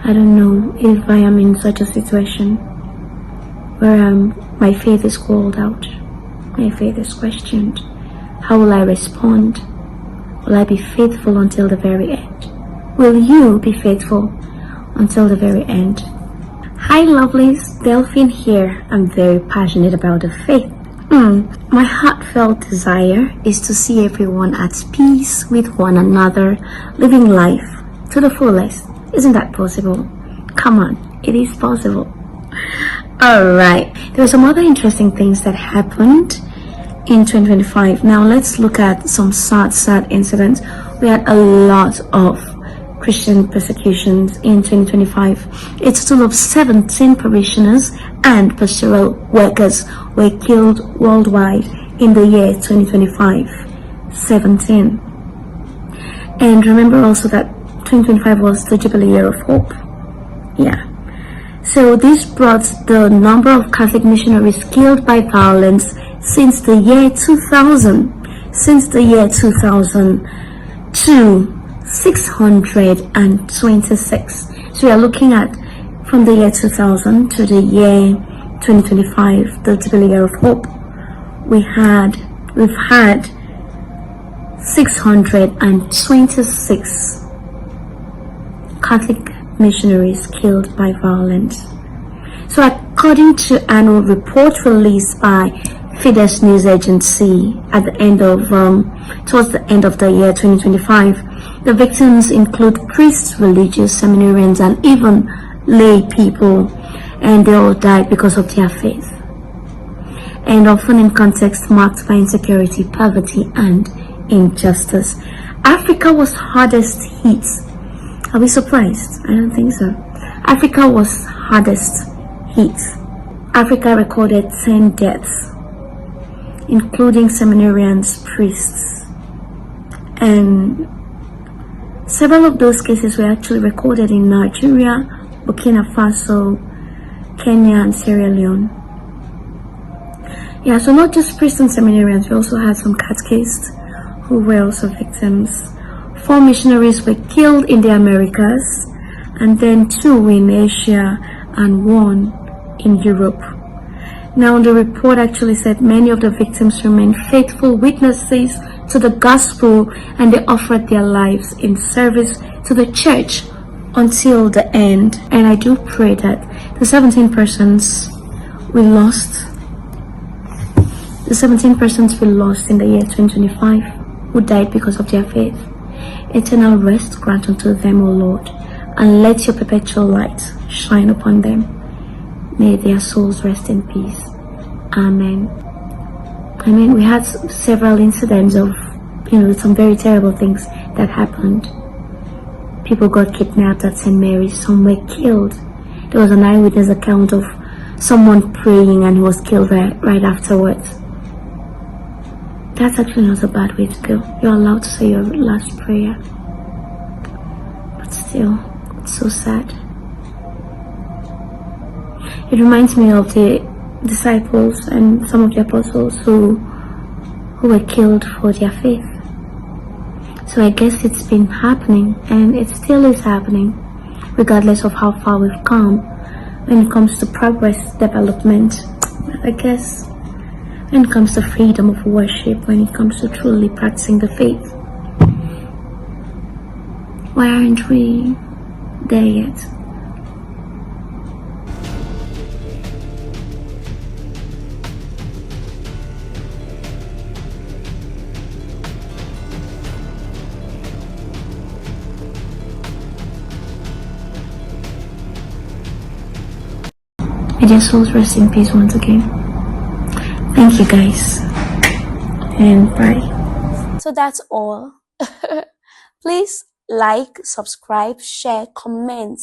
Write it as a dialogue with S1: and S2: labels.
S1: I don't know if I am in such a situation where my faith is called out, my faith is questioned. How will I respond? Will I be faithful until the very end? Will you be faithful until the very end? Hi lovelies, Delphine here. I'm very passionate about the faith. My heartfelt desire is to see everyone at peace with one another, living life to the fullest. Isn't that possible? Come on, it is possible. Alright, there were some other interesting things that happened in 2025. Now let's look at some sad incidents. We had a lot of Christian persecutions in 2025. A total of 17 parishioners and pastoral workers were killed worldwide in the year 2025. 17. And remember also that 2025 was the Jubilee Year of Hope. Yeah. So this brought the number of Catholic missionaries killed by violence since the year 2000 to 626. So we are looking at from the year 2000 to the year 2025, the Jubilee Year of Hope. We've had 626 Catholic missionaries killed by violence. So according to annual report released by Fides News Agency at the end of towards the end of the year 2025, the victims include priests, religious, seminarians, and even lay people, and they all died because of their faith, and often in context marked by insecurity, poverty, and injustice. Africa was hardest hit. Are we surprised? I don't think so. Africa was hardest hit. Africa recorded 10 deaths, including seminarians, priests, and several of those cases were actually recorded in Nigeria, Burkina Faso, Kenya, and Sierra Leone. Yeah, so not just priests and seminarians, we also had some catechists who were also victims. 4 missionaries were killed in the Americas, and then 2 in Asia and 1 in Europe. Now, the report actually said many of the victims remained faithful witnesses to the gospel, and they offered their lives in service to the church until the end. And I do pray that the 17 persons we lost in the year 2025 who died because of their faith, eternal rest grant unto them, O Lord, and let your perpetual light shine upon them. May their souls rest in peace. Amen. I mean, we had several incidents of, some very terrible things that happened. People got kidnapped at St. Mary's, some were killed. There was an eyewitness account of someone praying and he was killed right afterwards. That's actually not a bad way to go. You're allowed to say your last prayer. But still, it's so sad. It reminds me of the disciples and some of the apostles who were killed for their faith. So I guess it's been happening, and it still is happening, regardless of how far we've come when it comes to progress, development. I guess when it comes to freedom of worship, when it comes to truly practicing the faith, why aren't we there yet? May their souls rest in peace once again. Thank you guys, and bye.
S2: So that's all. Please like, subscribe, share, comment,